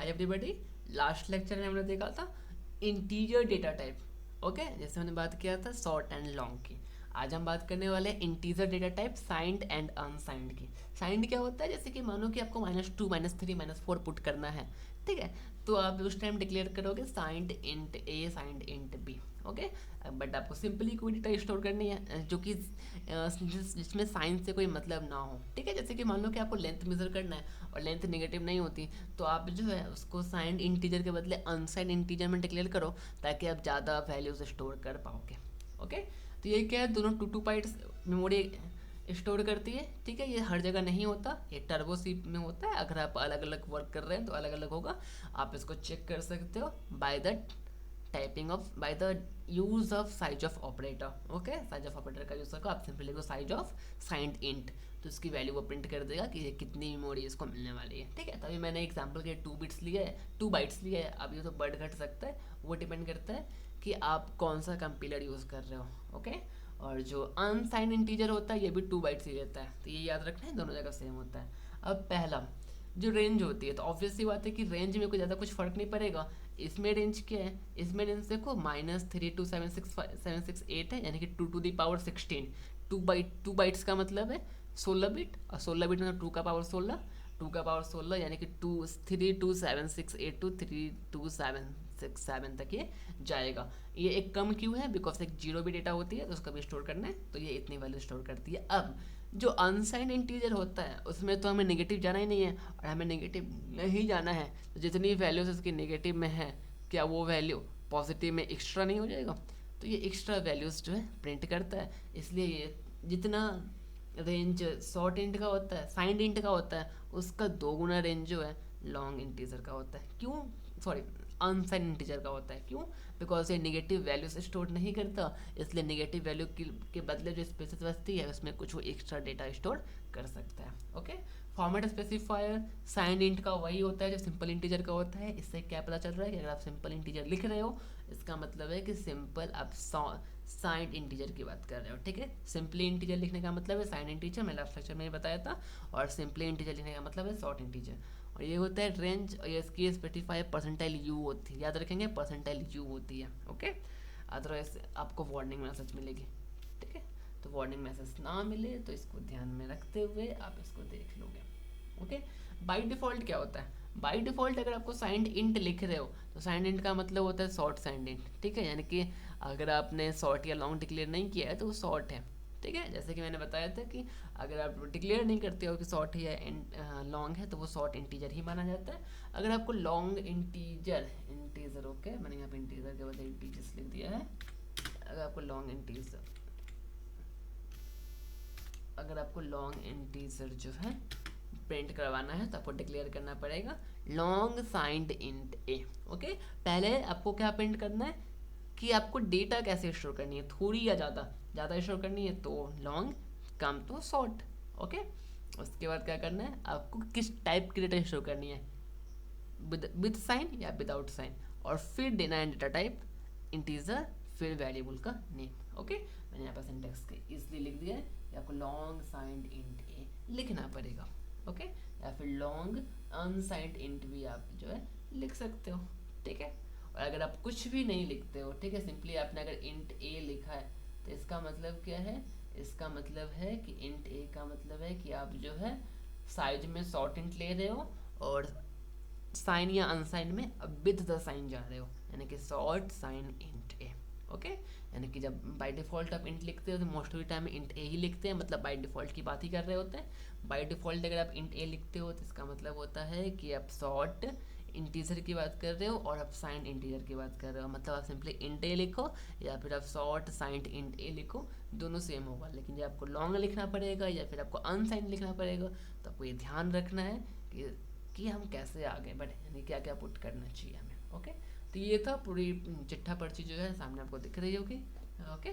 Hi everybody. Last lecture में हमने देखा था इंटीजर डेटा टाइप। ओके, जैसे हमने बात किया था शॉर्ट एंड लॉन्ग की। आज हम बात करने वाले हैं integer data type signed and unsigned की। साइंड क्या होता है, जैसे कि मानो कि आपको -2 -3 -4 पुट करना है, ठीक है, तो आप उस टाइम डिक्लेयर करोगे signed int A signed int B. Okay, but आपको सिंपली कोई डेटा स्टोर करनी है जो कि जिसमें साइन से कोई मतलब ना हो। ठीक है, जैसे कि मान लो कि आपको लेंथ मेजर करना है और लेंथ नेगेटिव नहीं होती, तो आप जो है उसको साइंड इंटीजर के बदले अनसाइंड इंटीजर में डिक्लेयर करो, ताकि आप ज़्यादा वैल्यूज स्टोर कर पाओगे। ओके, तो ये क्या है, दोनों 2 बाइट्स मेमोरी स्टोर करती है। ठीक है, ये हर जगह नहीं होता, ये टर्बो सी में होता है। अगर आप अलग अलग वर्क कर रहे हैं तो अलग अलग होगा। आप इसको चेक कर सकते हो by the typing of by the use of size of operator. Okay, size of operator का यूज करो, आप सिंपली लिखो साइज ऑफ साइंड इंट, तो इसकी वैल्यू वो प्रिंट कर देगा कि ये कितनी मेमोरी इसको मिलने वाली है। ठीक है, तभी मैंने एग्जांपल के 2 बिट्स लिए है, 2 बाइट्स लिए है। अब ये तो बढ़ घट सकता है, वो डिपेंड करता है कि आप कौन सा कंपाइलर यूज़ कर रहे हो। ओके, और जो अनसाइंड इंटीजर होता है ये भी 2 बाइट्स ही रहता है, तो ये याद रखना है, दोनों जगह सेम होता है। अब पहला जो रेंज होती है, तो ऑब्वियस सी बात है कि रेंज में कोई ज़्यादा कुछ फ़र्क नहीं पड़ेगा। इसमें रेंज क्या है, इसमें रेंज देखो -3276 है, यानी कि 2 to the power 16। 2 बाइट्स का मतलब है 16 बिट, और 16 बिट मतलब 2 का पावर 16, 2 का पावर 16 यानी कि 32768 तक ये जाएगा। ये एक कम क्यों है, बिकॉज एक जीरो भी डेटा होती है तो उसका भी स्टोर करना है, तो ये इतनी वैल्यू स्टोर करती है। अब जो अनसाइंड इंटीजर होता है उसमें तो हमें नेगेटिव जाना ही नहीं है, और हमें नेगेटिव नहीं जाना है, तो जितनी वैल्यूज उसकी नेगेटिव में है, क्या वो वैल्यू पॉजिटिव में एक्स्ट्रा नहीं हो जाएगा? तो ये एक्स्ट्रा वैल्यूज जो है प्रिंट करता है। इसलिए ये जितना रेंज शॉर्ट इंट का होता है, साइंड इंट का होता है, उसका 2 गुना रेंज जो है लॉन्ग इंटीजर का होता है। क्यों? सॉरी, अनसाइंड इंटीजर का होता है। क्यों? बिकॉज ये नेगेटिव वैल्यूज स्टोर नहीं करता, इसलिए नेगेटिव वैल्यू के बदले जो स्पेसेस बचती है उसमें कुछ वो एक्स्ट्रा डेटा स्टोर कर सकता है। Okay, format specifier signed int का वही होता है जो सिंपल इंटीजर का होता है। इससे क्या पता चल रहा है कि अगर आप सिंपल इंटीजर लिख रहे हो, इसका मतलब है कि सिंपल आप साइंड इंटीजर की बात कर रहे हो। ठीक है, सिंपली इंटीजर लिखने का मतलब है साइंड इंटीजर, मैं लास्ट लेक्चर में बताया था, और सिंपली इंटीजर लिखने का मतलब है शॉर्ट इंटीजर। और ये होता है रेंज, और इसकी स्पेसिफायर परसेंटाइल यू होती है, याद रखेंगे परसेंटाइल यू होती है। ओके, अदरवाइज आपको वार्निंग मैसेज मिलेगी। ठीक है, तो वार्निंग मैसेज ना मिले तो इसको ध्यान में रखते हुए आप इसको देख लोगे। ओके, बाय डिफ़ॉल्ट क्या होता है? बाय डिफ़ॉल्ट अगर आपको साइंड इंट लिख रहे हो, तो साइंड इंट का मतलब होता है शॉर्ट साइंड इंट। ठीक है, यानी कि अगर आपने शॉर्ट या लॉन्ग डिक्लेयर नहीं किया है तो वो शॉर्ट है। ठीक है, जैसे कि मैंने बताया था कि अगर आप डिक्लेयर नहीं करते हो कि शॉर्ट है या लॉन्ग है, तो वो शॉर्ट इंटीजर ही माना जाता है। अगर आपको लॉन्ग इंटीजर ओके, मैंने यहाँ पे इंटीजर के बदले इंटीजर्स लिख दिया है। अगर आपको लॉन्ग इंटीजर अगर आपको लॉन्ग इंटीजर जो है प्रिंट करवाना है, तो आपको डिक्लेयर करना पड़ेगा लॉन्ग साइंड इंट ए। ओके, पहले आपको क्या प्रिंट करना है कि आपको डेटा कैसे स्टोर करनी है, थोड़ी या ज़्यादा। ज़्यादा स्टोर करनी है तो लॉन्ग, कम तो शॉर्ट। ओके, उसके बाद क्या करना है, आपको किस टाइप की डेटा स्टोर करनी है, विद साइन या विदाउट साइन, और फिर देना है डेटा टाइप इंटीजर, फिर वेरिएबल का नेम। ओके, मैंने यहाँ पर सिंटेक्स के इसलिए लिख दिया है कि आपको लॉन्ग साइंड इंट ए लिखना पड़ेगा। ओके, या फिर लॉन्ग अनसाइंड इंट भी आप जो है लिख सकते हो। ठीक है, और अगर आप कुछ भी नहीं लिखते हो, ठीक है, सिंपली आपने अगर इंट ए लिखा है, तो इसका मतलब क्या है, इसका मतलब है कि इंट ए का मतलब है कि आप जो है साइज में शॉर्ट इंट ले रहे हो, और साइन या अनसाइन में विद द साइन जा रहे हो, यानी कि शॉर्ट साइन इंट ए। ओके, यानी कि जब बाय डिफ़ॉल्ट आप इंट लिखते हो तो most of the time int a ही लिखते हैं, मतलब बाय डिफ़ॉल्ट की बात ही कर रहे होते हैं। बाय डिफ़ॉल्ट अगर आप इंट ए लिखते हो तो इसका मतलब होता है कि आप शॉर्ट इंटीजर की बात कर रहे हो और आप साइंड इंटीजर की बात कर रहे हो। मतलब आप सिंपली इंट ए लिखो या फिर आप शॉर्ट साइंड इंट ए लिखो, दोनों सेम होगा। लेकिन जब आपको लॉन्ग लिखना पड़ेगा या फिर आपको अनसाइंड लिखना पड़ेगा, तो आपको ये ध्यान रखना है कि हम कैसे आगे बढ़े, यानी क्या क्या पुट करना चाहिए हमें। ओके, तो ये था पूरी चिट्ठा पर्ची जो है सामने आपको दिख रही होगी। ओके,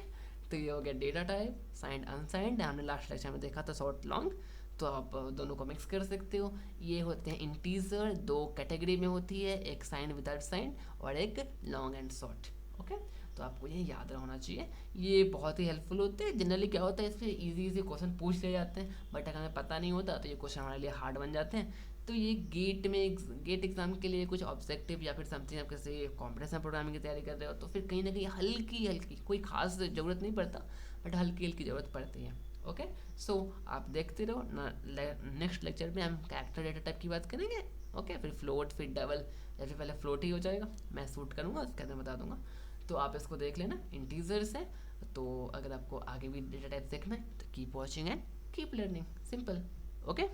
तो ये हो गया डेटा टाइप साइंड अनसाइंड। हमने लास्ट लेक्चर में देखा था शॉर्ट लॉन्ग, तो आप दोनों को मिक्स कर सकते हो। ये होते हैं इंटीजर, 2 कैटेगरी में होती है, एक साइन विदाउट साइन और एक लॉन्ग एंड शॉर्ट। ओके, तो आपको ये याद रहना चाहिए, ये बहुत ही हेल्पफुल होते हैं। जनरली क्या होता है, इससे इजी क्वेश्चन पूछ ले जाते हैं, बट अगर हमें पता नहीं होता तो ये क्वेश्चन हमारे लिए हार्ड बन जाते हैं। तो ये गेट एग्जाम के लिए कुछ ऑब्जेक्टिव या फिर समथिंग आप कैसे कॉम्पिटिशन प्रोग्रामिंग की तैयारी कर रहे हो तो फिर कहीं ना कहीं हल्की हल्की कोई खास ज़रूरत नहीं पड़ता, बट हल्की हल्की ज़रूरत पड़ती है। ओके, सो आप देखते रहो ना। नेक्स्ट लेक्चर में हम कैरेक्टर डेटा टाइप की बात करेंगे। ओके, फिर फ्लोट, फिर डबल, या फिर पहले फ्लोट ही हो जाएगा, मैं शूट करूँगा उसके अंदर बता दूंगा। तो आप इसको देख लेना, इंटीजर्स है। तो अगर आपको आगे भी डेटा टाइप देखना है तो keep watching and keep learning, simple. Okay.